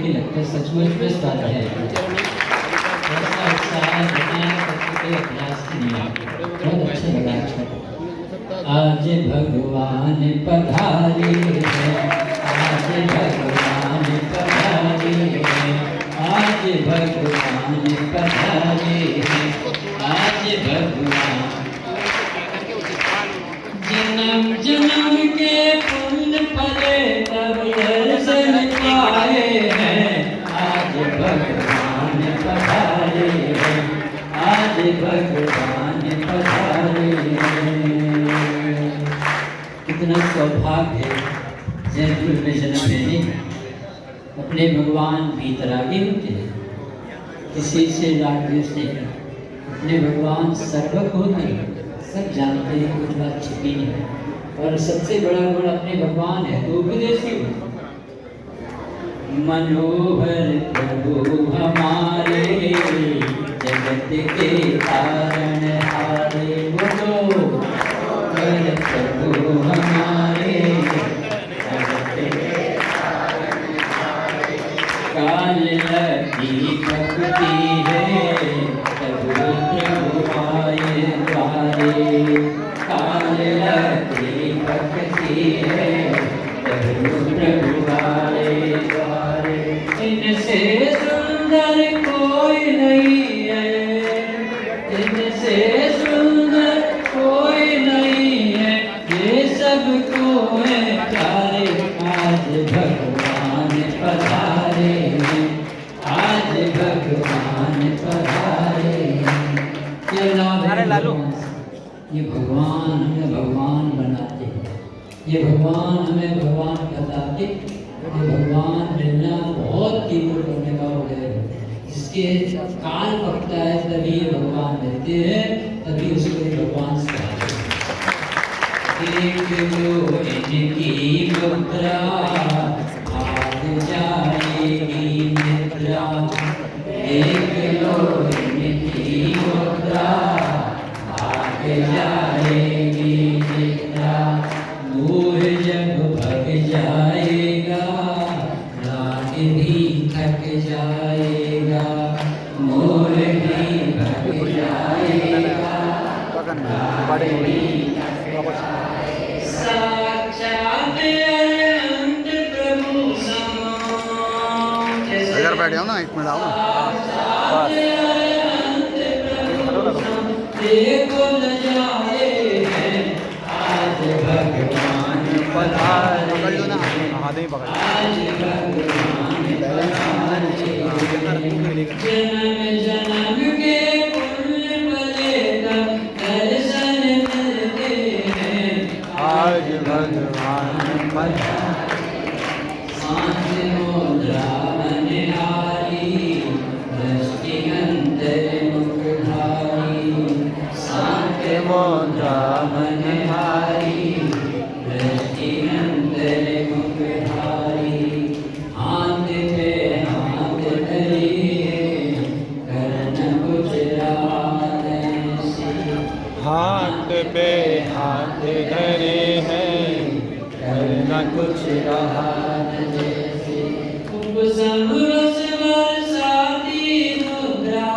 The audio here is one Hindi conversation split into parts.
नहीं लगता, सचमुच में स्टार्ट है। ऐसा उत्साह बताया करके कोई अभ्यास नहीं है। बहुत अच्छा लगा। आज भगवान पधारे हैं, आज भगवान पधारे हैं, आज भगवान पधारे हैं, आज भगवान। जन्म जन्म के पुण्य फले तब दर्शन पाए हैं, आज भगवान पधारे हैं, आज भगवान पधारे हैं। कितना सौभाग्य है जयपुर में जन्म लेने का। अपने भगवान भीतर आगे होते हैं, किसी से राग द्वेष नहीं करते। अपने भगवान सर्वज्ञ होते हैं, सब जानते हैं, कुछ बात छिपी नहीं है। और सबसे बड़ा गुण अपने भगवान है तो उपदेशी हो। मनोहर प्रभु हमारे, जगत के कारण हारे। बोलो प्रभु हमारे, जगत के कारण हारे। काल लगी भक्ति है, प्रभु प्रभु आए द्वारे। काल लगी भक्ति है, प्रभु प्रभु आए द्वारे। इनसे सुंदर कोई नहीं है, इनसे सुंदर कोई नहीं है, ये सबको है प्यारे। आज भगवान पधारे हैं, आज भगवान पधारे हैं। ये भगवान हमें भगवान बनाते हैं, ये भगवान हमें भगवान बताते। ये भगवान मिलना बहुत तीव्र करने का हो गया है। जिसके काल पकता है तभी ये भगवान मिलते हैं, तभी उसको ये भगवान से कहते हैं। देख लो इनकी मुद्रा, भाग जाएगी निद्रा। देख लो इनकी मुद्रा, भाग जाएगी निद्रा। मोह जब भग जाएगा, राग भी थक जाएगा। मोह भी भग जाएगा, राग भी साक्षात अनंत प्रभु समा। इधर बैठे हो ना, एक मिनट आओ ना। देखो न जाए हैं, आज भगवान पधारे। पकड़ लो ना, हाथ में पकड़। आज भगवान पधारे। जन्म जन्म के पुण्य फले तब दर्शन मिलते हैं, आज भगवान पधारे। शांत मुद्रा बनिहारी, दृष्टि अंतर मुखधारी। शांत मुद्रा बनिहारी, दृष्टि अंतर मुखधारी। हाथ पे हाथ धरिए, करन कुछ रात ऐसी। हाथ पे हाथ धरे हैं, करना कुछ रहा जैसे। उपसम रस बरसाती मुद्रा,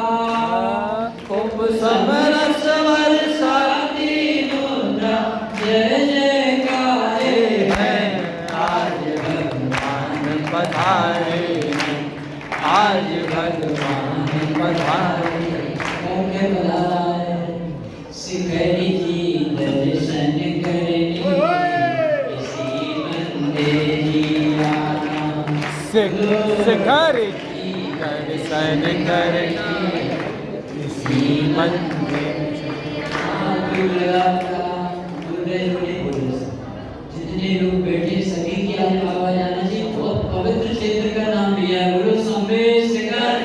उपसम रस बरसाती मुद्रा। जय जयकारे हैं, आज भगवान पधारे हैं, आज भगवान पधारे। करके बुलाए शिखरी जी दर्शन करने, इसी मंदिर जी आना। शिखर जी दर्शन करना, इसी मंदिर। जितने लोग बैठे सभी की आज बाबा जाना जी बहुत पवित्र क्षेत्र का नाम लिया। बोलो संबे शिखर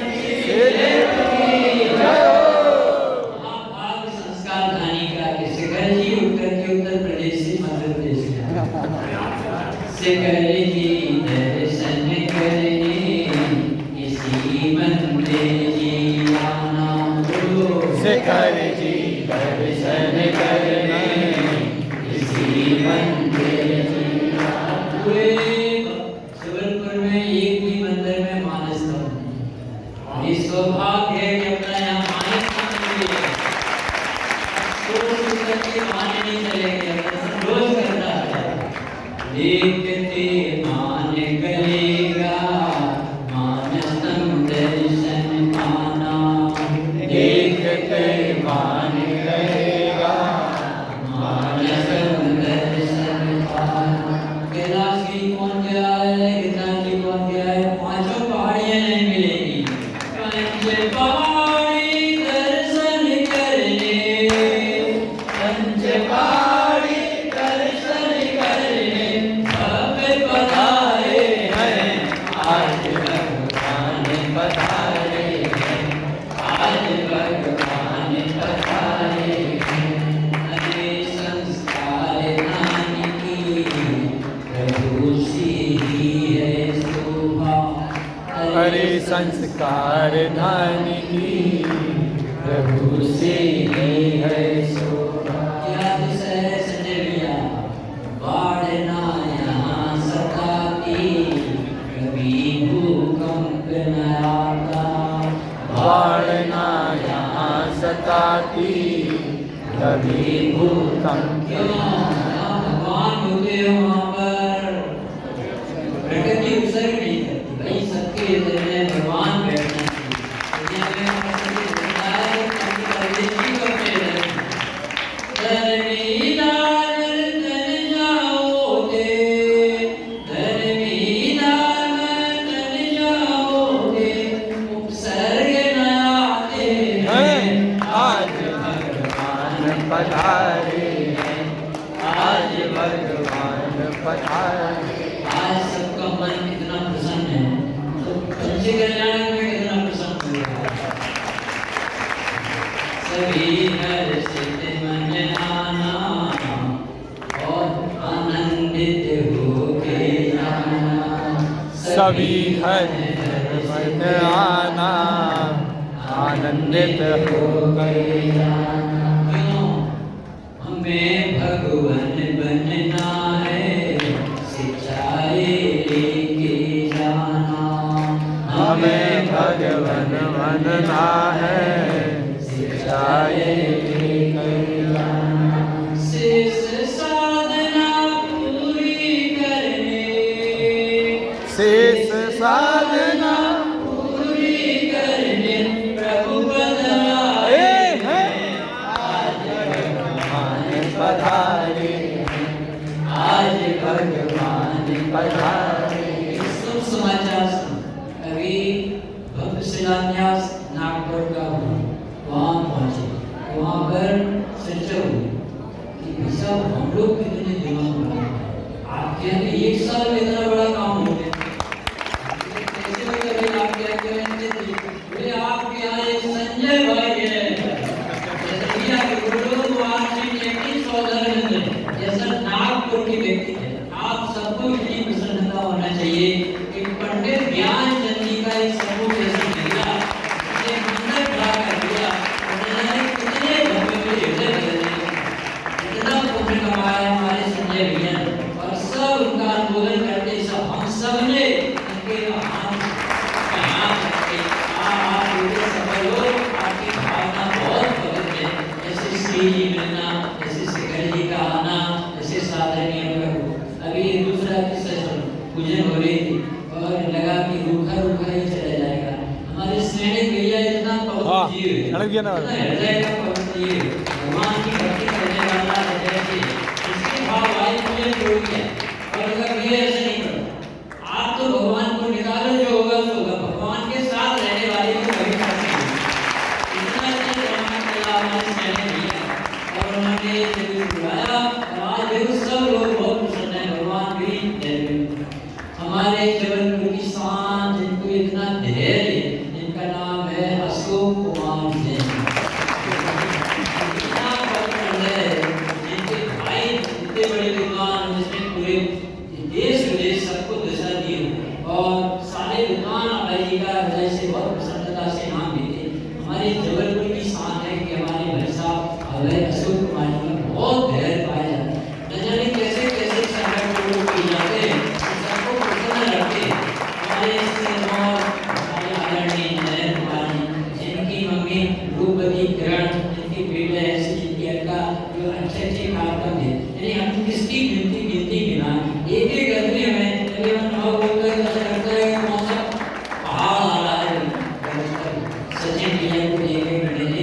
महाभाग संस्कार धानी का शिखर जी उत्तर के उत्तर प्रदेश से मध्य प्रदेश में। शिखर जी दर्शन करने, इसी मंदिर जी आना। शिखर जी दर्शन करने, इसी मंदिर जी आना। सौभाग्य है कि अपना यहाँ आने के सोच करके आने नहीं चलेंगे, रोज करना है। देखते मान गलेगा मानसम दर्शन पाना, देखते मान रहेगा मानसम दर्शन पाना। कैलाश की कौन गया है, गिरनार की कौन गया है, पांचों पहाड़ियां नहीं मिलेगी। पंच पहाड़ी दर्शन करने, पंच पहाड़ी दर्शन करने सब पधारे हैं, आज भगवान पधारे हैं, आज भगवान पधारे हैं। अरे संस्कार दान की प्रभु सी ही है शोभा, अरे संस्कार दान की प्रभु से ही है शोभा। याद से सजरिया बाढ़ ना यहाँ सताती, कभी भूकंप न आता, बाढ़ना यहाँ सताती, कभी भूकंप क्यों भगवान होते हो वहाँ पर प्रकृति उसर नहीं करती। भाई सबके हृदय में भगवान बैठना चाहिए। हृदय में प्रकृति रहता है, ताकि परदेशी को अपने हृदय में धर्मीदार तन जाओगे, धर्मीदार तन जाओगे, उपसर्ग न आते हैं, आज भगवान पधारे हैं, आज भगवान पधारे। आज सबका मन कितना प्रसन्न है, तो पंच कल्याण में कितना प्रसन्न हो रहा है। सभी हर्षित मन आना और आनंदित होके जाना, सभी हर मन आना, आनंदित हो गए जाना। क्यों हमें भगवान बनना है, सिंचाई लेके जाना, हमें भगवन बनना है, सिंचाई लेके जाना। शेष साधना पूरी करने, शेष साधना पूरी करने प्रभु पधारे हैं, आज भगवान पधारे हैं, आज भगवान पधारे। शुभ समाचार सुन। अभी भव्य शिलान्यास नागपुर का हुआ, वहाँ पहुँचे, वहाँ पर चर्चा हुई कि भाई साहब हम लोग कितने दिमाग बनाए, आपके यहाँ तो एक साल में इतना बड़ा काम हो गया। कैसे हो गया भाई आपके यहाँ क्यों इतने दिन? बोले आपके यहाँ एक संजय भाई है, जैसे कि आपके गुरु वार्षिक यज्ञ सौधर्मेंद्र जैसा नागपुर के व्यक्ति है। आप सबको इतनी प्रसन्नता होना चाहिए कि पंडित ज्ञानचंद जी का एक समूह जैसे मिला, ये मंदिर खड़ा कर दिया, उन्होंने कितने भव्य में हृदय बदले, इतना पुण्य कमाया हमारे संजय भैया ने, और सब उनका अनुमोदन करते सब हम सब ने उनके हाथ रखे। आप लोग सफल हो, आपकी भावना बहुत पवित्र है। जैसे श्री जी मिलना, जैसे शिखर जी का आना, जैसे साधनीय प्रभु। अभी दूसरा किस्सा पूजन हो रही थी और लगा कि रूखा रूखा ही चला जाएगा। हमारे सैनिक भैया इतना पवित्र जीव है, अड़क गया ना। इतना हृदय का पवित्र जीव है, भगवान की भक्ति करने वाला हृदय से इसके भाव वायु पूजन छोड़ दिया और लगा कि ये ऐसे नहीं करो। आप तो भगवान को निकालो, जो होगा सो होगा, भगवान के साथ रहने वाले को कभी कर सकते नहीं। इतना अच्छा प्रमाण किया हमारे सैनिक भैया और उन्होंने जरूर बुलाया और आज देखो सब लोग बहुत प्रसन्न है। भगवान भी हमारे जबलपुर की शान, जिनको इतना धैर्य, जिनका नाम है अशोक कुमार जैन, इतना पवित्र है, जिनके भाई इतने बड़े विद्वान, जिसने पूरे देश विदेश सबको दिशा दी और सारे विद्वान भाई जी का हृदय से बहुत प्रसन्नता से नाम लेते। हमारे जबलपुर की शान है कि हमारे भाई साहब अभय अशोक कुमार जी में बहुत धैर्य पाया जाता है। न जाने कैसे कैसे संकट को लोग पी जाते हैं, सबको प्रसन्न रखते। हमारे सिरमौर, हमारे आदरणीय जयंत कुमार जी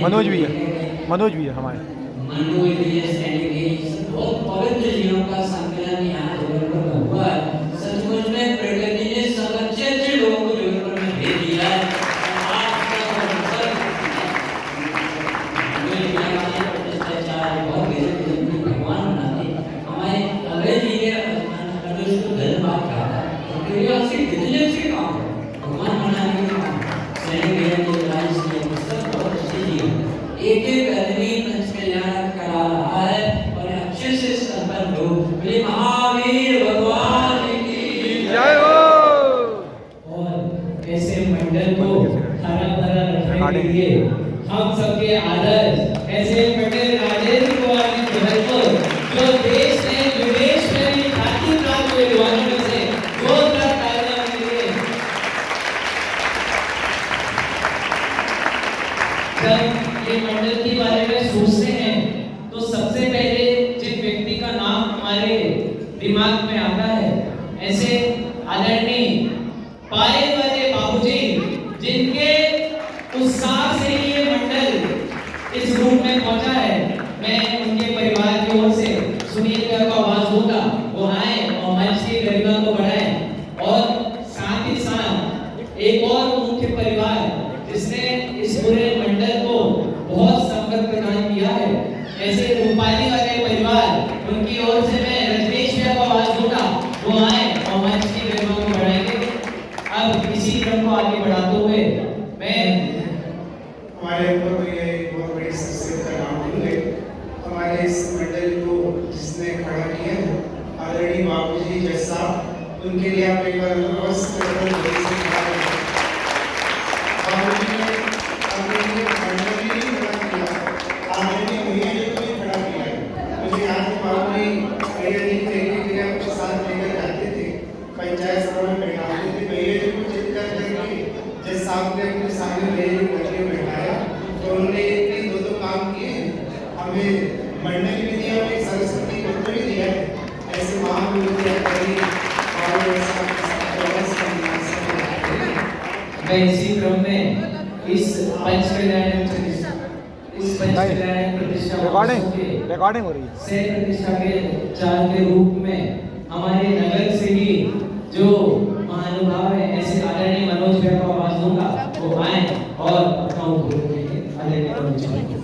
मनोज भी है हमारे। मनोज भी है, सैनिक है, बहुत पवित्र जीवों का संकलन यहाँ जबलपुर में हुआ है। सचमुच में प्रकृति ने सब अच्छे अच्छे लोगों को जबलपुर में भेज दिया है। भगवान बनाते हमारे अभय जी ने धन्यवाद कहा था, कितने अच्छे काम भगवान बनाने के काम एक एक आदमी पंच कल्याण करा रहा है और अच्छे से संपन्न हो। बोले महावीर भगवान की जय हो। और ऐसे मंडल को हरा भरा रखने के लिए हम सबके आदर्श ऐसे पटेल राजेंद्र कुमार जी जबलपुर जो देश में विदेश में भी ख्याति प्राप्त हुए युवाओं में से जोरदार तालियां मिलिए। जब ये मंडल के बारे में सोचते हैं तो सबसे पहले जिन व्यक्ति का नाम हमारे दिमाग में आता है ऐसे आदरणीय पाए वाले बाबूजी, जिनके उत्साह से ही ये मंडल इस रूप में पहुंचा है। मैं उनके परिवार की ओर से सुनील का आवाज दूंगा, वो आए और मंच की गरिमा को बढ़ाएं। और साथ ही साथ एक और मुख्य परिवार जिसने इस पूरे मंडल को बहुत संपर्क प्रदान किया है, ऐसे रूपाली वाले परिवार, उनकी ओर से मैं रजनीश भैया को आवाज दूंगा, वो आए और मंच की गरिमा को बढ़ाएंगे। अब इसी क्रम को आगे बढ़ाते हुए मैं हमारे ऊपर ये बहुत बड़ी शख्सियत का नाम लूंगे। हमारे इस मंडल को जिसने खड़ा किया है आदरणीय बाबूजी जज साहब, उनके लिए आप एक बार अवश्य बाबूजी ने अपने लिए मंडल ही नहीं खड़ा किया, आदरणीय भैया जी को भी खड़ा किया है। मुझे याद है बाबूजी भैया जी थे कि आपको साथ लेकर जाते थे, पंचायत सभा में बैठाते थे, भैया जी को चिंता करके जज साहब ने अपने सामने भैया जी को बैठाया तो उन्होंने एक दो काम किए, हमें मंडल भी दिया और एक सरस्वती मंत्र भी दिया है। ऐसे महान मैं इसी क्रम में इस पंच कल्याण प्रतिष्ठा रिकॉर्डिंग हो रही है। से प्रतिष्ठा के चार के रूप में हमारे नगर से ही जो महानुभाव है ऐसे आदरणीय मनोज भैया को आवाज दूंगा, वो आए और अपना उद्बोधन देंगे। आदरणीय मनोज भैया।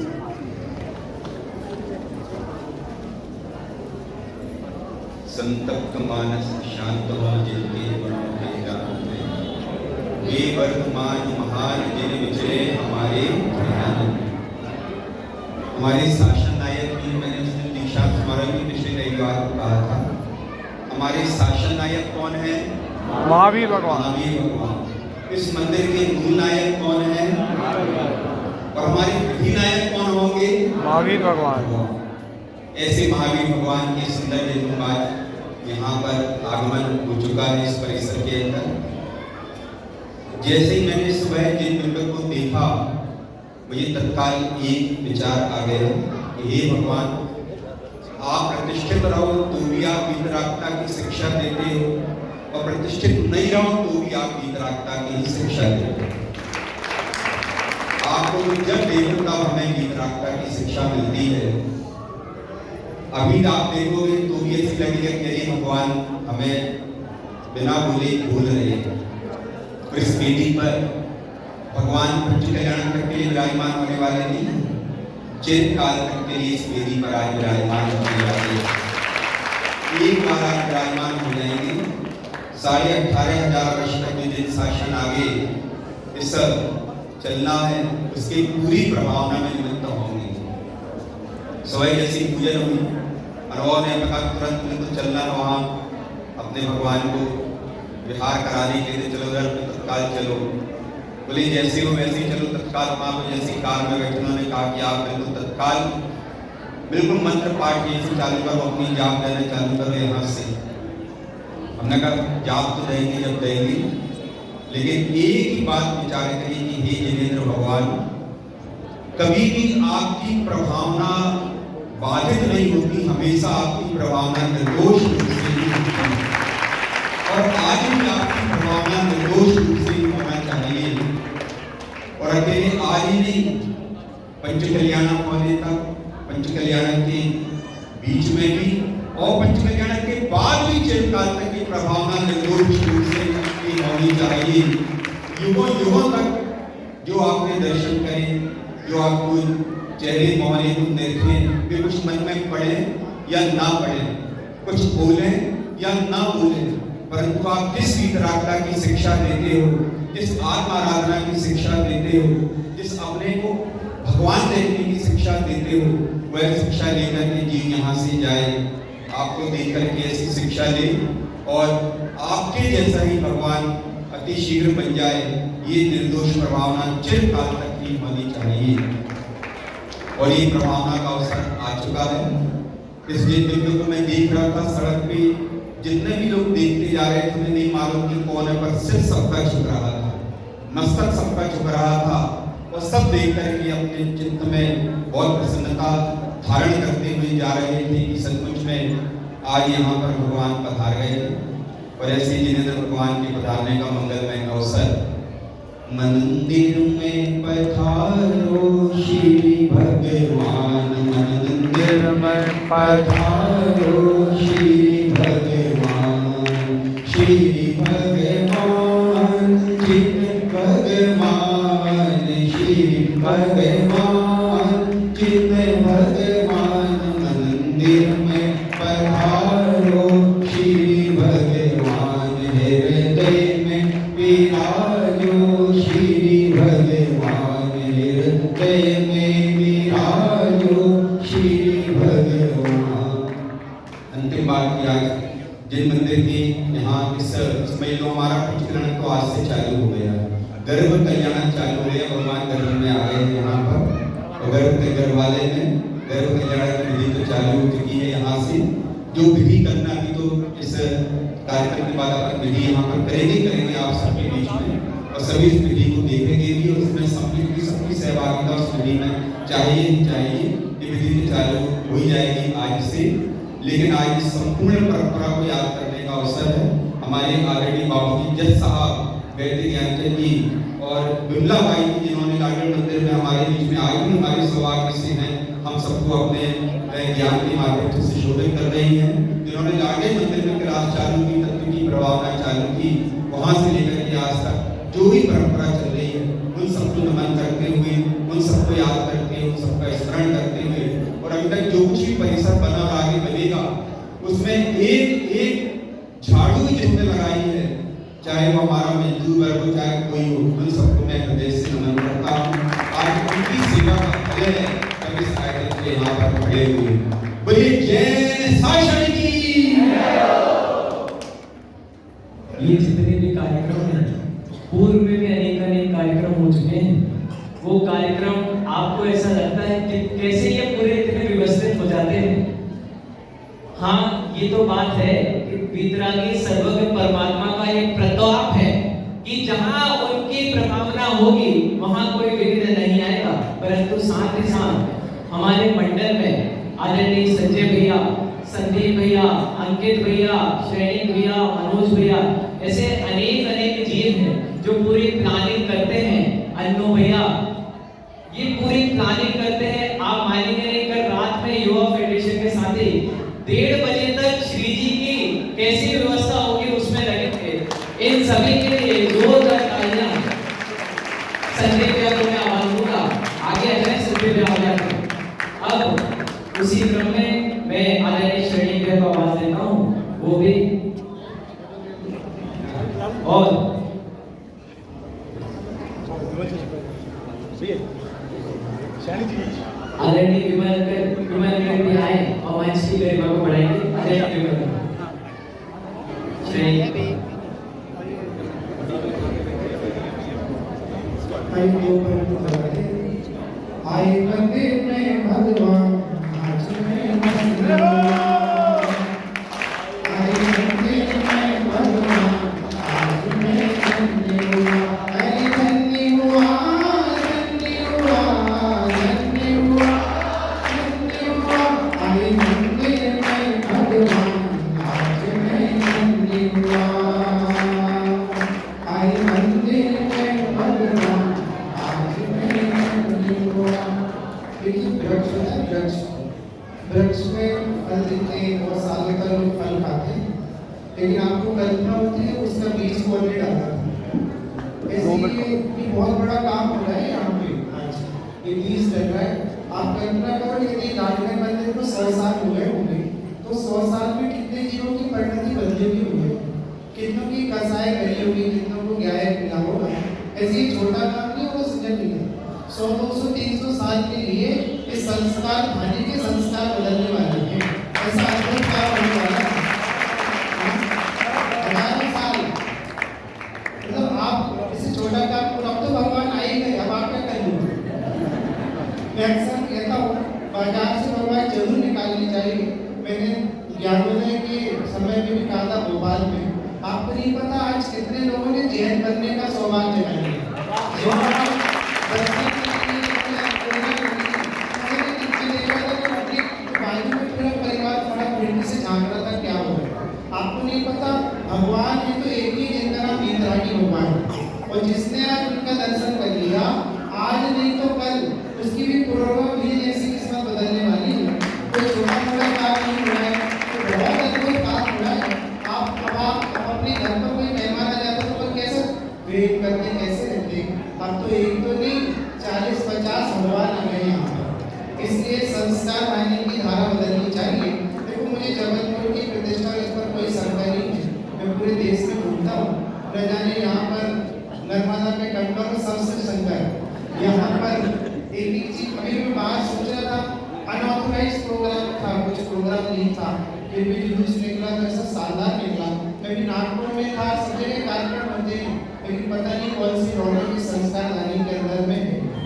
संतप्त मानस शांत हो जिनके मनों के गानों में, वे वर्तमान महान जिन विचरे हमारे ध्यान में। हमारे शासन नायक भी, मैंने उस दिन दीक्षा समारोह में पिछले रविवार को कहा था, हमारे शासन नायक कौन है? महावीर भगवान। महावीर भगवान। इस मंदिर के मूल नायक कौन है? और हमारे विधि नायक कौन होंगे? महावीर भगवान। ऐसे महावीर भगवान की सुंदर दिन बाद यहाँ पर आगमन हो चुका है इस परिसर के अंदर। जैसे ही मैंने सुबह जिन बिंब को देखा, मुझे तत्काल एक विचार आ गया कि हे भगवान, आप प्रतिष्ठित रहो तो भी आप वीतरागता की शिक्षा देते हो, और प्रतिष्ठित नहीं रहो तो भी आप वीतरागता की ही शिक्षा देते हो। आपको जब देखो तब हमें वीतरागता की शिक्षा मिलती है। अभी आप देखोगे तो भी ऐसी लगेगा कि अरे भगवान हमें बिना बोले भूल रहे हैं। इस वेदी पर भगवान पंच कल्याण करके लिए विराजमान होने वाले नहीं, चिरकाल तक के लिए इस वेदी पर आज विराजमान होने वाले। एक बार आप विराजमान हो जाएंगे, 18,500 वर्ष तक जो जिन शासन आगे इस चलना है उसकी पूरी प्रभावना में निमित्त होंगे। सवाई जैसी पूजन हुई, अनुभव ने पता तुरंत तो चलना वहाँ अपने भगवान को विहार कराने के लिए, चलो उधर तत्काल चलो। बोले जैसे हो वैसे ही चलो तत्काल। वहाँ पर जैसी कार में बैठे उन्होंने कहा कि आप बिल्कुल तत्काल बिल्कुल मंत्र पाठ जैसे चालू करो, अपनी जाप देना चालू करो यहाँ से। हमने कहा जाप तो देंगे जब देंगे, लेकिन एक ही बात विचार करिए कि हे जिनेंद्र भगवान, कभी भी आपकी प्रभावना बाधित नहीं होगी, हमेशा आपकी प्रभावना निर्दोष रूप से ही होगी, और आज भी आपकी प्रभावना निर्दोष रूप से ही होना चाहिए। और अकेले आज ही नहीं, पंच कल्याण होने तक, पंच कल्याण के बीच में भी और पंच कल्याण के बाद भी चिरकाल तक की प्रभावना निर्दोष रूप से की होनी चाहिए। युगों युगों तक जो आपने दर्शन करें, जो आपको चेहरे मोहरे को देखें, वे कुछ मन में पड़े या ना पड़े, कुछ बोले या ना बोले, परंतु आप जिस वितरागता की शिक्षा देते हो, जिस आत्म आराधना की शिक्षा देते हो, जिस अपने को भगवान देखने की शिक्षा देते हो, वह शिक्षा लेकर के जीव यहाँ से जाए, आपको देख करके ऐसी शिक्षा ले और आपके जैसा ही भगवान अति शीघ्र बन जाए, ये निर्दोष प्रभावना चिरकाल तक की होनी चाहिए। और ये प्रभावना का अवसर आ चुका है। इस दिन को मैं देख रहा था सड़क पे, जितने भी लोग देखते जा रहे थे, उन्हें नहीं मालूम कि कौन है, पर सिर्फ सबका झुक रहा था, मस्तक सबका झुक रहा था और सब देख करके अपने चित्त में बहुत प्रसन्नता धारण करते हुए जा रहे थे कि सचमुच में आज यहाँ पर भगवान पधार गए। और ऐसे जिनेंद्र भगवान के पधारने का मंगलमय अवसर, मंदिर में पधारो श्री भगवान, मंदिर में पधारो श्री भगवान, श्री भगवान चित भगवान, श्री भगवान चित भगवान, मंदिर में पधारो श्री भगवान, हृदय में विराजो श्री भगवान, हृदय में विराजो श्री भगवान। अंतिम बात की, आज जिन मंदिर की यहाँ इस समय जो हमारा पंचकरण तो आज से चालू हो गया, गर्भ कल्याण चालू हो गया, भगवान गर्भ में आ गए यहाँ पर, और गर्भ के गर्भ वाले में गर्भ कल्याण की विधि तो चालू हो चुकी है। यहाँ से जो विधि करना भी तो इस कार्यक्रम के बाद अपन विधि यहाँ पर करेंगे आप सबके बीच में, और सभी इस विधि को देखेंगे भी और उसमें सबकी सहभागिता उस विधि में चाहिए ही चाहिए। ये विधि तो चालू हो ही जाएगी आज से, लेकिन आज इस संपूर्ण परंपरा को याद करने का अवसर है। हमारे आदरणीय बाबूजी जज साहब वैदिक ज्ञानचंद जी और बिमला भाई जी, जिन्होंने लाडली मंदिर में हमारे बीच में आई, हमारे सौभाग्य से हैं, हम सबको अपने ज्ञान के माध्यम से सुशोभित कर रही हैं। जिन्होंने लाडली मंदिर में क्लास चालू की, तत्व की प्रभावना चालू की, वहाँ से लेकर के आज तक जो भी परंपरा चल रही है, उन सबको नमन करते हुए, उन सबको याद करते हुए, उन सबका स्मरण करते हुए, और अभी तक जो कुछ भी परिसर बना और आगे बनेगा, उसमें एक एक झाड़ू भी जिसने लगाई है, चाहे वो हमारा मजदूर वर्ग हो, चाहे कोई हो, उन सबको मैं हृदय से नमन करता हूँ। आज उनकी सेवा का फल है कभी साइड के यहाँ पर खड़े हुए। बोलिए जय शासन की। ये जितने भी कार्यक्रम हैं, पूर्व में भी अनेक कार्यक्रम हो चुके हैं। वो कार्यक्रम आपको ऐसा लगता है कि कैसे ये पूरे इतने व्यवस्थित हो जाते हैं। हाँ, ये तो बात है कि वीतरागी सर्वज्ञ परमात्मा का एक प्रताप है कि जहाँ उनकी प्रभावना होगी वहाँ कोई विघ्न नहीं आएगा। परंतु साथ ही साथ हमारे मंडल में आदरणीय संजय भैया, संदीप भैया, अंकित भैया, श्रेणी भैया, मनोज भैया, ऐसे अनेक जीव हैं जो पूरी प्लानिंग करते हैं। अन्नू भैया ये पूरी प्लानिंग करते हैं। आप मानेंगे नहीं, कल रात में युवा फेडरेशन के साथ ही 1:30 बजे तक श्री जी की कैसी व्यवस्था होगी उसमें लगे थे। इन सभी के लिए जोरदार तालियां। संजय भैया को मैं आवाज दूंगा, आगे आ जाए संजय भैया। अब उसी क्रम में मैं आदरणीय श्रेणी भैया को आवाज देता हूँ, वो भी और आदरणीय विमल भी आए और मंच की गरिमा को बढ़ाएंगे। आदरणीय विमल आए मंदिर में भगवान, आज में मंदिर देखिए वृक्ष होता है, वृक्ष में फल देते हैं, बहुत सालों तक लोग फल खाते हैं, लेकिन आपको कल्पना होती है उसका बीज कौन ने डाला था। ऐसे ये बहुत बड़ा काम हो रहा है यहाँ पे आज, ये बीज डल रहा है। आप कल्पना करो यदि लाडले मंदिर को 100 साल हो गए होंगे, तो 100 साल में कितने जीवों की परिणति बदली हुई होगी, कितनों की कसाई गली होगी, कितनों को गाय मिला होगा। ऐसे ही छोटा काम नहीं होगा, समझ नहीं 100, 200, 300 साल के लिए इस संस्कार धानी के संस्कार बदलने वाले हैं। ऐसा अद्भुत काम होने वाला है। 1000 साल मतलब आप इसे छोटा काम करो, अब तो भगवान आ ही गए, अब आप क्या करेंगे। मैं अक्सर कहता हूँ बाजार से भगवान जरूर निकालनी चाहिए। मैंने ज्ञानोदय के समय में भी कहा था भोपाल में, आपको नहीं पता आज कितने लोगों ने जैन बनने का सौभाग्य जगाया आपको नहीं पता भगवान है तो एक ही जिनका नाम वीतरागी भगवान है, और जिसने आज उनका दर्शन कर लिया आज नहीं तो कल उसकी भी पूर्वभी जैसी किस्मत बदलने वाली है। कोई छोटा मोटा काम नहीं हुआ है, तो बहुत अद्भुत काम हुआ है। आप अपने घर पर कोई मेहमान आ जाता तो कैसे वेट करते कैसे रहते, अब तो एक तो नहीं 40-50 भगवान आ गए यहाँ पर। इसलिए संस्कार मायने की धारा बदलनी चाहिए। देखो मुझे जबलपुर की प्रतिष्ठा इस पर कोई शंका नहीं है, मैं पूरे देश में घूमता हूँ, न जाने यहाँ पर नर्मदा के तट पर सबसे शंकर यहाँ पर एक चीज अभी मैं बाहर सोच रहा था, अनऑथराइज प्रोग्राम था, कुछ प्रोग्राम नहीं था, फिर भी जुलूस निकला तो ऐसा शानदार निकला। कभी नागपुर में था, सब जगह कार्यक्रम होते हैं, लेकिन पता नहीं कौन सी रौनक की संस्कार लाने के अंदर में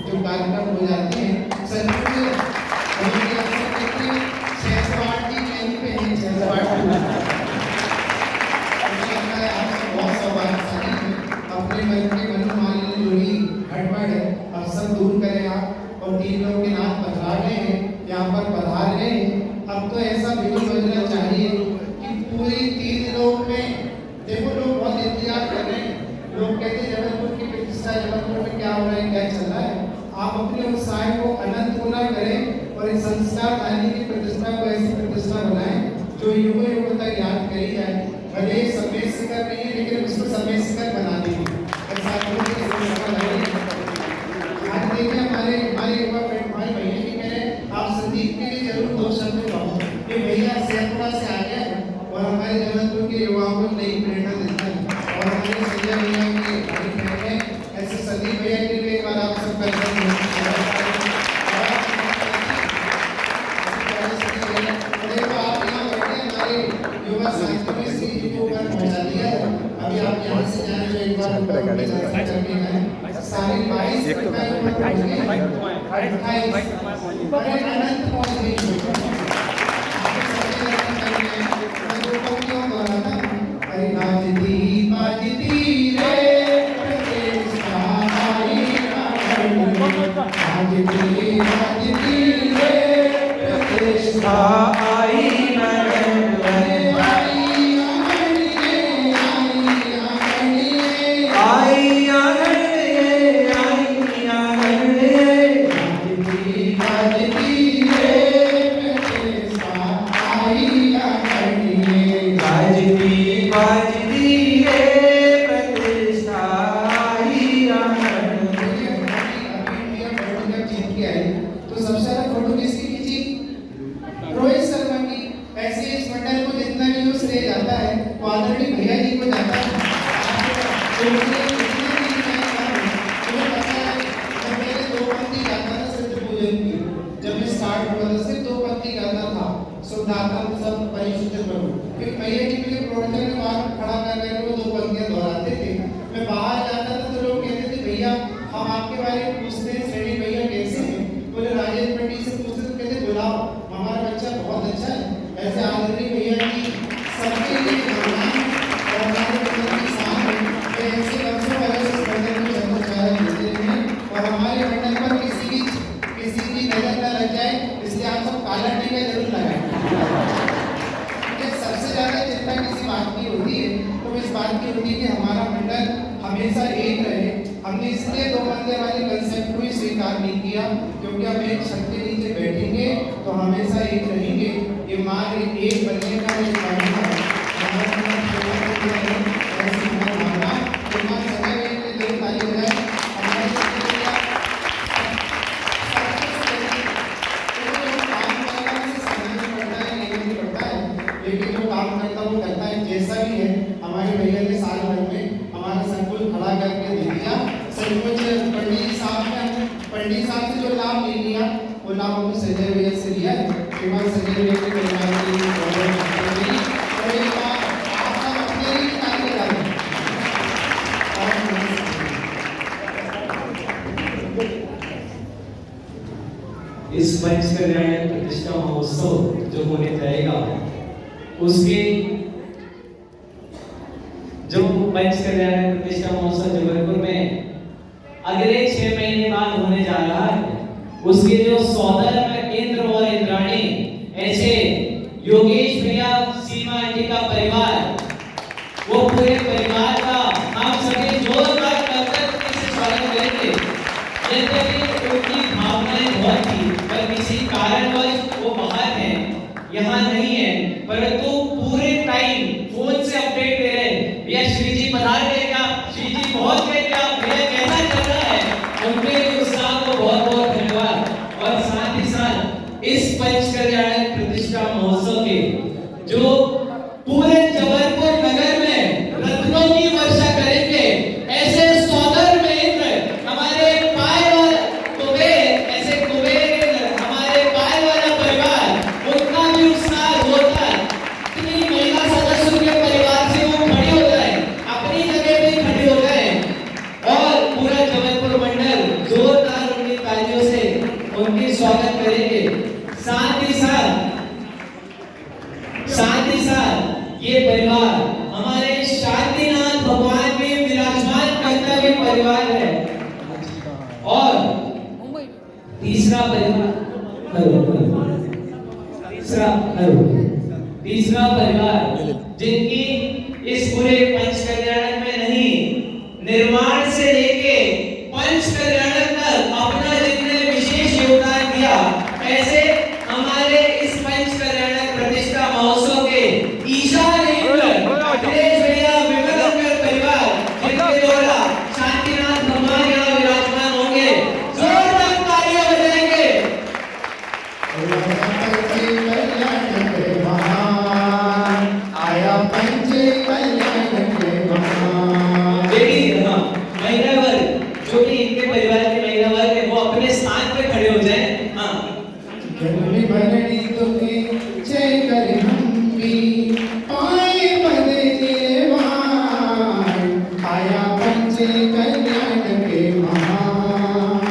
जो कार्यक्रम हो जाते हैं। सचमुच अभी अक्सर कहते हैं 608 की कहीं पे नहीं 608 बहुत सौभाग्यशाली है। अपने मन के मनोमालिन्य जो भी गड़बड़ है अब सब दूर करें आप। और 3 लोग के नाम पधरा गए हैं, यहाँ पर पधार गए हैं। अब तो ऐसा बिल्कुल बजना चाहिए कि पूरी 3 लोग में देखो लोग बहुत इंतजार कर रहे हैं। लोग कहते हैं जबलपुर की प्रतिष्ठा, जबलपुर में क्या हो रहा है, क्या चल रहा है। आप अपने उत्साह को अनंत गुना करें और इस संस्कार दानी की प्रतिष्ठा को ऐसी प्रतिष्ठा बनाएं जो युगों युगों तक याद करी जाए। भले ही समय शिखर नहीं है, लेकिन उसको समय शिखर बना देंगे। ऐसा आज देखिए हमारे युवा फ्रेंड हमारे भैया जी कह रहे हैं आप संदीप के लिए जरूर 2 शब्द कहो। ये भैया सैपुरा से आ गया और हमारे जबलपुर के युवाओं को नई प्रेरणा देता है। और हमारे संजय भैया के भाई बहन हैं, ऐसे संदीप भैया के लिए एक बार आप सब कर युवा साथियों में से को ऊपर पहुंचा दिया है। अभी आप यहाँ से जाने में एक बार ऊपर करके हैं सारे 22 बड़े अनंत पहुंच गई अरे बाजती बाजती रे प्रतिष्ठा आई बाजती बाजती रे प्रतिष्ठा आई जब मैं स्टार्ट हुआ था सिर्फ 2 पंक्ति गाता था, सुधाकर सब परिशुद्ध प्रभु। फिर भैया जी मुझे प्रोडक्शन में बाहर खड़ा कर रहे वो 2 पंक्तियां दोहराते थे। मैं बाहर जाता था तो लोग कहते थे भैया हम आपके बारे में पूछते हैं, श्रेणी भैया कैसे हैं? बोले राजेश पंडित से पूछते तो कहते बुलाओ हमारा बच्चा बहुत अच्छा है। ऐसे आदरणीय भैया जी सबके लिए भगवान और हमारे बच्चों के साथ ऐसे वर्षों पहले से स्पर्धन में चंद्रचारण देते हैं और हमारे मंडल पर किसी की नजर न लग जाए, इसलिए आप सब काला टीका जरूर लगाएं। सबसे ज्यादा चिंता किसी बात की होती है तो इस बात की होती है कि हमारा मंडल हमेशा एक रहे, हमने इसलिए दो मंदिर वाली कंसेप्ट को ही स्वीकार नहीं किया, क्योंकि हम एक छत के नीचे बैठेंगे तो हमेशा एक रहेंगे। ये मार्ग एक बनने का एक मार्ग है। लेकिन जो काम करता वो करता है, जैसा भी है। हमारे भैया ने साल भर में हमारा संकुल खड़ा करके दे दिया। सचमुच पंडित साहब से जो लाभ ले लिया वो लाभ हमें संजय भैया से लिया। संजय भैया के परिवार के लिए और एक बार आप सब अपने लिए ताली बजाएं। इस पंच कल्याण प्रतिष्ठा महोत्सव जो होने जाएगा उसके जो पंच कल्याण प्रतिष्ठा महोत्सव जबलपुर में अगले 6 महीने बाद होने जा रहा है, उसके जो सौदर में इंद्र और इंद्राणी ऐसे योगेश भैया, सीमा आंटी का परिवार, वो पूरे परिवार का हम सभी जोरदार करतब से स्वागत करेंगे। यद्यपि उनकी भावनाएं बहुत थी, पर किसी कारणवश वो बाहर हैं, यहाँ नहीं है, परंतु पूरे टाइम फोन से अपडेट दे रहे हैं। भैया श्री जी पधार गए क्या, श्री जी पहुंच गए क्या, भैया कैसा चल रहा है। उनके उत्साह को बहुत बहुत धन्यवाद। और साथ ही साथ इस पंच कल्याण प्रतिष्ठा महोत्सव के जो पूरे जबलपुर नगर में रत्नों की वर्षा करेंगे, ऐसे सौदर में हमारे पाए वाला कुबेर, ऐसे कुबेर हमारे पाए वाला परिवार, उनका भी उत्साह होता है। इतनी महिला सदस्यों के परिवार से वो खड़ी हो जाए, अपनी जगह पे खड़ी हो जाए और पूरा जबलपुर मंडल जोरदार उनकी तालियों से उनकी स्वागत करेंगे। साथ ही साथ ये परिवार हमारे शांतिनाथ भगवान के विराजमान करता हुए परिवार है। और तीसरा परिवार जिनकी इस पूरे पंच कल्याण में नहीं, निर्माण से लेके पंच कल्याण तक अपना जितने विशेष योगदान दिया, ऐसे हमारे इस पंच कल्याण प्रतिष्ठा महोत्सव के ईशान अखिलेश भैया विमलकर परिवार, जिनके द्वारा शांतिनाथ भगवान यहाँ विराजमान होंगे, जोरदार तालियां बजाएंगे। आया पंच कल्याण के महान। देखिए महिला वर्ग जो कि इनके परिवार के महिला वर्ग है, वो अपने स्थान पे खड़े हो जाए। हाँ, जन्मी भरणी तुझे जय कर हम भी पाए पद देवान। आया पंच कल्याण के महान,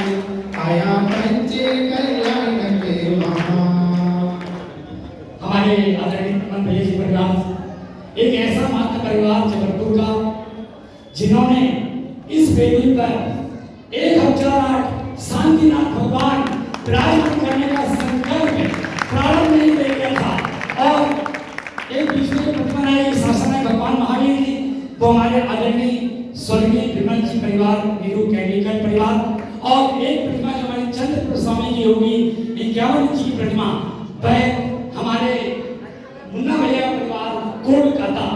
आया पंच कल्याण के महान। हमारे आदरणीय भैया जी परिवार एक ऐसा मात्र परिवार जबलपुर का जिन्होंने इस वेदी पर 1008 शांतिनाथ भगवान विराजमान करने का संकल्प प्रारंभ नहीं किया था। और एक दूसरे प्रतिमा है शासन है भगवान महावीर जी, वो हमारे आदरणीय स्वर्गीय विमल जी परिवार, नीरू कैनिकल परिवार, और एक प्रतिमा जो हमारे चंद्रपुर स्वामी की होगी 51 इंच की प्रतिमा, वह हमारे मुन्ना भैया परिवार कोलकाता,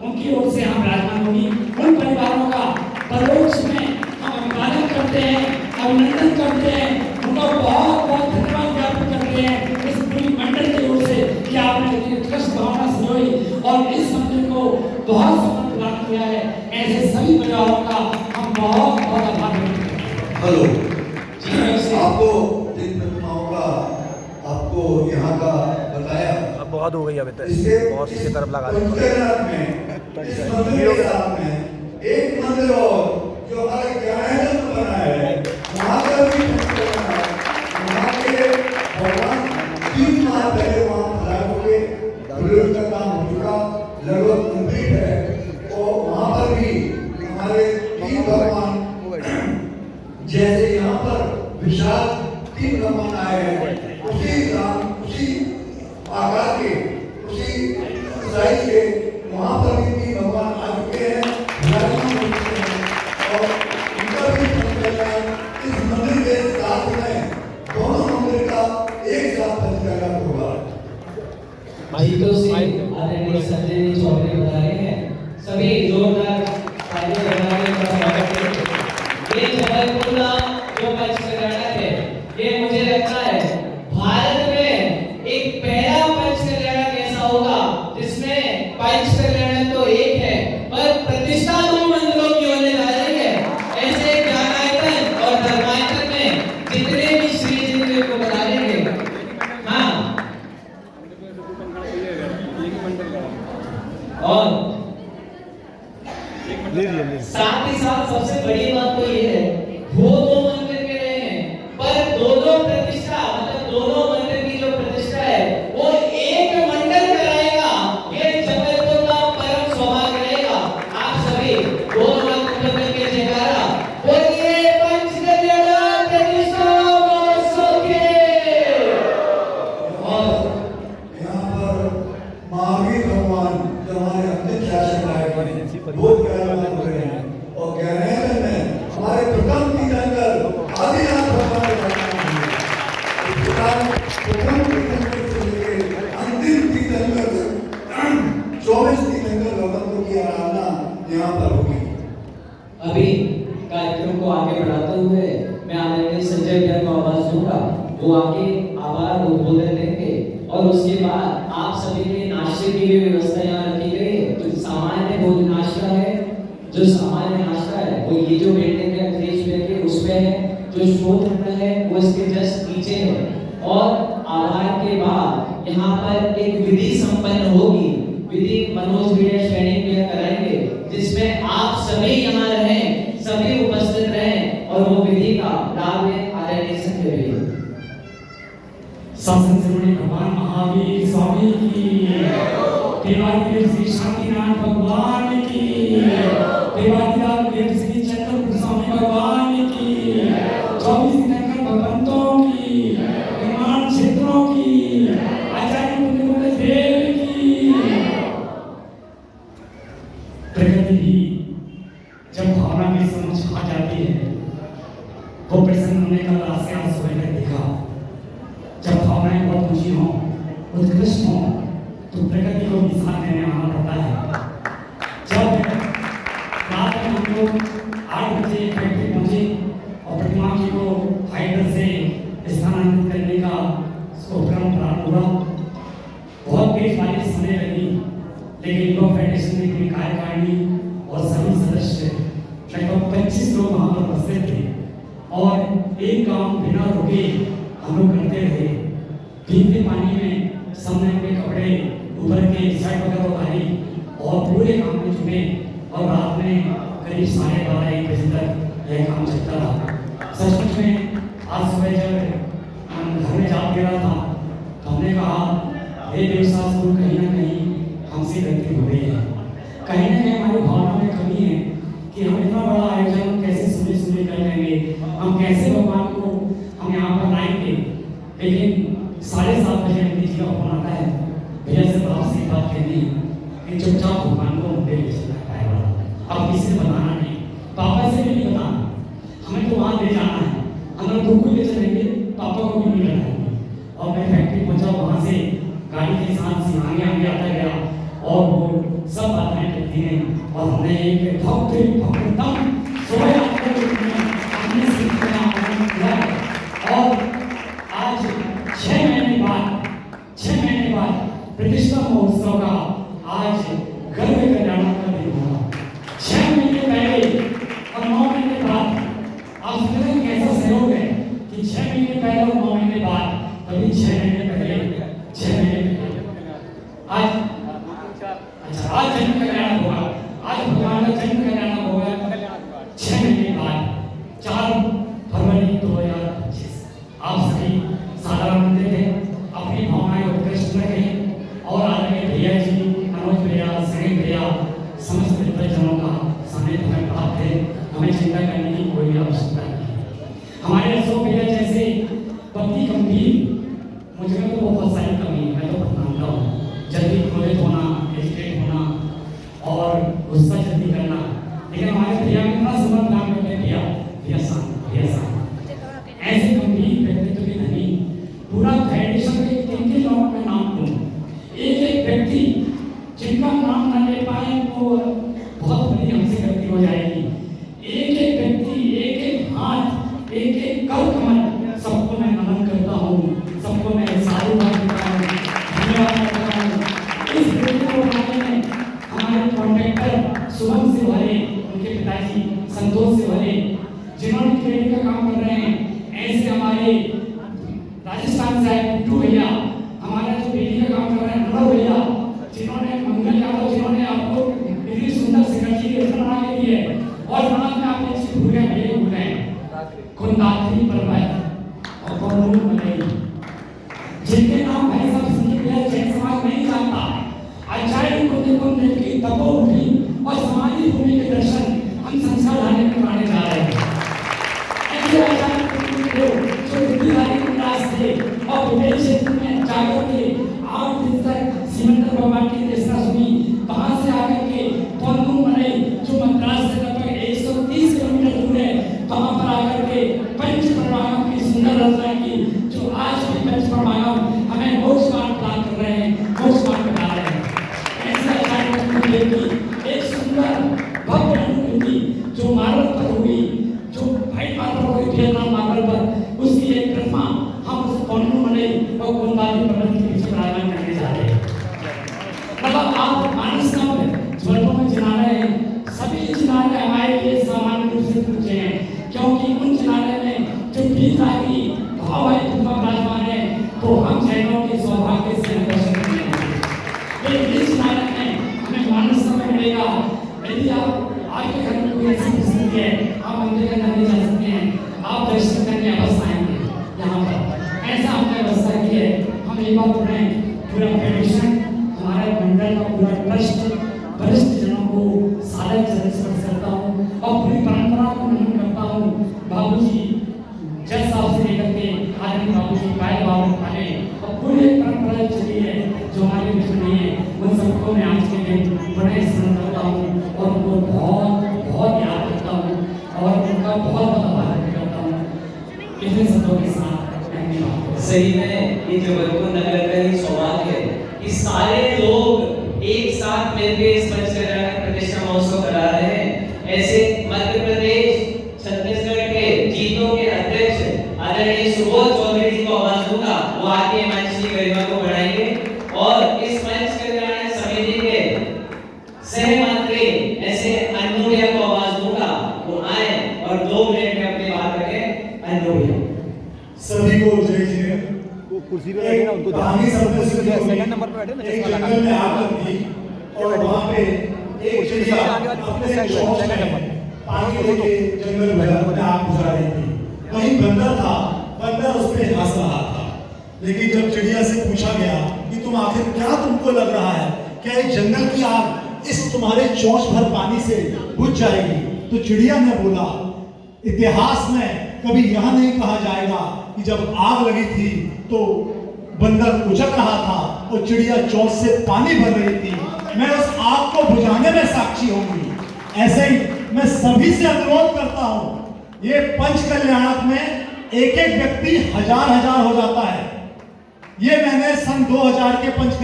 उनकी ओर से हम विराजमान होगी। उन परिवारों का परोक्ष में हम अभिवादन करते हैं, अभिनंदन करते हैं, उनको बहुत बहुत धन्यवाद ज्ञापन करते हैं इस पूरी मंडल की ओर से कि आपने इतनी उत्कृष्ट भावना संजोई और इस मंदिर को बहुत सफल प्रदान किया है। ऐसे सभी परिवारों का हम बहुत बहुत आभार व्यक्त करते हैं। हेलो जी, आपको जिन प्रतिमाओं का आपको यहाँ का बताया, अब बहुत हो गई, अभी तक इसके बहुत की तरफ लगा पंचकल्याण में इस मंदिर के साथ में एक मंदिर और जो हमारे ग्रामीण में बना है, वहाँ का भी पंचकल्याण है। वहाँ के भगवान 3 माह पहले वहाँ खड़ा होके गुरुदेव का काम हो चुका, लगभग कंप्लीट है। तो वहाँ पर भी हमारे 3 भगवान जैसे यहाँ पर विशाल 3 भगवान आए हैं, उसी आकार के, उसी साइज के वहाँ पर भी 3 भगवान आ चुके हैं, विराजमान हो चुके हैं और उनका भी जीतों से आदरणीय संजय चौधरी बता रहे हैं। सभी जोरदार तालियां बजा के उनका स्वागत करें। ये जबलपुर का जो पंच कल्याणक है, ये मुझे लगता है भारत में एक पहला पंच कल्याणक ऐसा होगा जिसमें पंच कल्याणक तो एक है पर प्रतिष्ठा 2 मंदिरों की होने जा रही है। ऐसे ज्ञानायतन और धर्मायतन में जितने भी श्री जितने को बता देंगे। हाँ, और साथ ही साथ सबसे बड़ी बात तो ये है, वो 2 मंदिर के रहे हैं पर दोनों प्रतिष्ठा, मतलब दोनों मंदिर की जो प्रतिष्ठा है वो एक मंडल कराएगा। ये जबलपुर का परम सौभाग्य रहेगा। आप सभी दोनों मंदिर के जयकारा बोलिए पंच कल्याणक प्रतिष्ठा महोत्सव के। और यहाँ पर महावीर भगवान जो हमारे अंतिम शासक आए वो विराजमान हो रहे हैं और ज्ञानायतन में हमारे प्रथम तीर्थंकर आदिनाथ भगवान विराजमान हुए। प्रथम तीर्थंकर से लेकर अंतिम तीर्थंकर 24 तीर्थंकर भगवंतों की आराधना यहाँ पर होगी। अभी कार्यक्रम को आगे बढ़ाते हुए मैं आदरणीय संजय भैया को आवाज दूंगा। वो आगे आभार उद्बोधन देंगे और उसके बाद आप सभी के लिए नाश्ते की भी व्यवस्था यहाँ रखी गई है। तो सामान्य भोजन नाश्ता है, जो सामान्य नाश्ता है वो ये जो बिल्डिंग है अखिलेश भैया के उसमें है, जो शोध है वो इसके जस्ट नीचे है। और आभार के बाद यहाँ पर एक विधि संपन्न होगी। विधि मनोज भैया श्रेणी भैया कराएंगे जिसमें आप सभी यहाँ रहें, सभी उपस्थित रहें और वो विधि का लाभ लें। आदरणीय संजय भैया। शासन श्रोमणी भगवान महावीर स्वामी की, देवाधिदेव श्री शांतिनाथ भगवान की, देवाधिदेव श्री चंद्रपुर स्वामी भगवान की, 24 तीर्थंकर भगवंतों की, निर्माण क्षेत्रों की, आचार्य पुण्य देव की। प्रकृति भी जब भावना में समझ आ जाती है, वो प्रसन्न होने का रास्ता स्वयं दिखा। जब भावनाएं बहुत ऊंची हों, उत्कृष्ट हों, तो प्रकृति को भी साथ देने आना पड़ता है। जब रात में हम लोग 8 बजे फैक्ट्री पहुंचे और प्रतिमा जी को हाइड्रल से स्थानांतरित करने का उपक्रम प्रारंभ हुआ, बहुत तेज बारिश होने लगी, लेकिन युवा फेडरेशन ने अपनी कार्यकारिणी और सभी सदस्य लगभग 25 लोग वहाँ पर उपस्थित थे और एक काम बिना रुके हम लोग करते रहे। भीगते पानी में सबने अपने कपड़े ऊपर के शर्ट वगैरह उतारी और पूरे काम में जुटे और रात में करीब 12:30-1 बजे तक यह काम चलता रहा। सचमुच में आज सुबह जब हम घर में जा गिरा था तो हमने कहा हे देवशास्त्र गुरु, कहीं ना कहीं हमसे गलती हो गई है, कहीं ना कहीं हमारी भावना में कमी है कि हम इतना बड़ा आयोजन कैसे सुने कर लेंगे, हम कैसे भगवान को हम यहाँ पर लाएंगे। लेकिन 7:30 बजे अमित जी का फोन आता है, भैया से आपसे बात करनी है कि चुपचाप भगवान को मंदिर ले चलना है, अब किसी से बताना नहीं, पापा से भी नहीं बताना, हमें तो वहाँ ले जाना है, अगर तुम को ले चलेंगे पापा को भी नहीं बताएंगे। और मैं फैक्ट्री पहुँचा, वहाँ से गाड़ी के साथ से आगे आगे आता गया और वो सब बातें करती हैं और हमने एक भक्ति भक्तम सोया हमने सीखना और आज 6 महीने बाद प्रतिष्ठा महोत्सव का आज गर्व कल्याण का दिन हुआ। 6 महीने पहले और 9 महीने बाद आप समझें कैसा सहयोग है कि 6 महीने पहले और 9 महीने बाद, कभी 6 महीने पहले आज जन्म कल्याण होगा, आज भगवान का जन्म कल्याण होगा। 6 महीने बाद 4 फरवरी 2025 आप सभी साधारण थे, अपनी भावनाएं उत्कृष्ट रखें और आदरणीय भैया जी, मनोज भैया, सही भैया, समस्त मित्रजनों का सानिध्य हमें प्राप्त है, हमें चिंता करने की कोई आवश्यकता नहीं। हमारे अशोक भैया जैसे पति गंभीर, मुझे तो बहुत सारी कमी है, मैं तो मानता हूँ जल्दी सबको मैं नमन करता हूँ, सबको मैं साधुवाद देता हूँ, धन्यवाद करता हूँ। इस बेटी को बनाने में हमारे कॉन्ट्रैक्टर शुभम से भरे, उनके पिताजी संतोष से भरे, जिन्होंने बेटी का काम कर रहे हैं। ऐसे हमारे राजस्थान से आए टू भैया, हमारा जो बेटी का काम कर रहे हैं नंबर भैया, जिन्होंने मंगल यादव, जिन्होंने आपको इतनी सुंदर सिकंजी की रचना बना के दी है, और समाज में आपने इसकी भूल गए भैया भूल गए कुंदात्री परवाई और कौनून मलई, जिनके नाम भाई साहब सुनने के जैन समाज नहीं जानता। आचार्य को देखो की तपो उठी और समाधि भूमि के दर्शन हम संस्कार धाने में कराने जा रहे हैं। ऐसे आचार्य को जो विद्यालय के क्लास थे और विदेश क्षेत्र में जाकर के 8 दिन तक सिमंदर भगवान की देशना सुनी, वहां से आकर के कौनून मलई जो मद्रास से लगभग 130 किलोमीटर दूर है, वहां पर आकर के पंच परमाणु की सुंदर रचना की, जो आज भी पंच परमाणु हमें मोक्ष मार्ग प्रदान कर रहे हैं, मोक्ष मार्ग बता रहे हैं। ऐसे आचार्य की एक सुंदर भव्य अनुभूति जो मार्बल पर हुई, जो व्हाइट मार्बल हुई वियतनाम मार्बल पर, उसकी एक प्रतिमा हम उस कौनून मलई और कुंदात्री पर्वत के पीछे विराजमान करने जा रहे हैं। मतलब आप मानस ज्वरों में जिनालय हैं, सभी जिनालय हमारे लिए सामान्य रूप से पूछे हैं, क्योंकि उन जिनालय में जो बीजागी भाव है विराजमान है, तो हम जैनों के सौभाग्य से दर्शन करते हैं। लेकिन इस जिनालय में हमें मानस में मिलेगा। यदि आप आपके घर में कोई ऐसी स्थिति है, आप मंदिर के अंदर नहीं जा सकते हैं, आप दर्शन करने अवश्य आएंगे यहाँ पर। ऐसा हमने व्यवस्था की है। हम एक बार पूरा फेडरेशन, हमारे मंडल का पूरा ट्रस्ट, वरिष्ठ जनों को सादर चरण करता हूँ और पूरी परंपरा को नमन करता हूँ। बाबूजी जज साहब से लेकर के आदमी बाबूजी गाय बाबू खाने और पूरी परंपरा चली है जो हमारे बीच में नहीं है, उन सबको मैं आज के दिन बड़े स्मरण करता हूँ और उनको बहुत बहुत याद करता हूँ और उनका बहुत बहुत आभार करता हूँ। इतने शब्दों के साथ सही में ये जबलपुर नगर का ही सौभाग्य है कि सारे लोग एक साथ मिलकर इस पंचकन्या प्रतिष्ठा महोत्सव करा रहे हैं। ऐसे मध्य प्रदेश छत्तीसगढ़ के जीतों के अध्यक्ष आदरणीय सुबोध चौधरी जी को आवाज दूंगा, वो आके मंच की गरिमा को बढ़ाएंगे और इस पंचकन्या समिति के सह मंत्री ऐसे अन्नू भैया को आवाज दूंगा, वो आए और 2 मिनट में अपनी बात रखें। अन्नू भैया सभी को जय श्री वो कुर्सी पे बैठे ना, उनको सेकंड नंबर पे बैठे ना, एक चश्मा लगा जंगल में आग लगी और वहाँ पे एक चिड़िया आगे वाली कुर्सी में अपने साइड चोंच सेकंड में नंबर पानी लेके जंगल में आग बुझा रही थी। वहीं बंदर था, बंदर उस पे हंस रहा था। लेकिन जब चिड़िया से पूछा गया कि तुम आखिर क्या तुमको लग रहा है, क्या इस जंगल की आग इस तुम्हारे चोंच भर पानी से बुझ जाएगी? तो चिड़िया ने बोला, इतिहास में कभी यह नहीं कहा जाएगा कि जब आग लगी थी तो बंदर उछल रहा था और चिड़िया चोंच से पानी भर रही थी। मैं उस आग को बुझाने में साक्षी होंगी। ऐसे ही मैं सभी से अनुरोध करता हूं, ये पंच कल्याणक में एक एक व्यक्ति हजार हजार हो जाता है। ये मैंने सन 2000 के पंच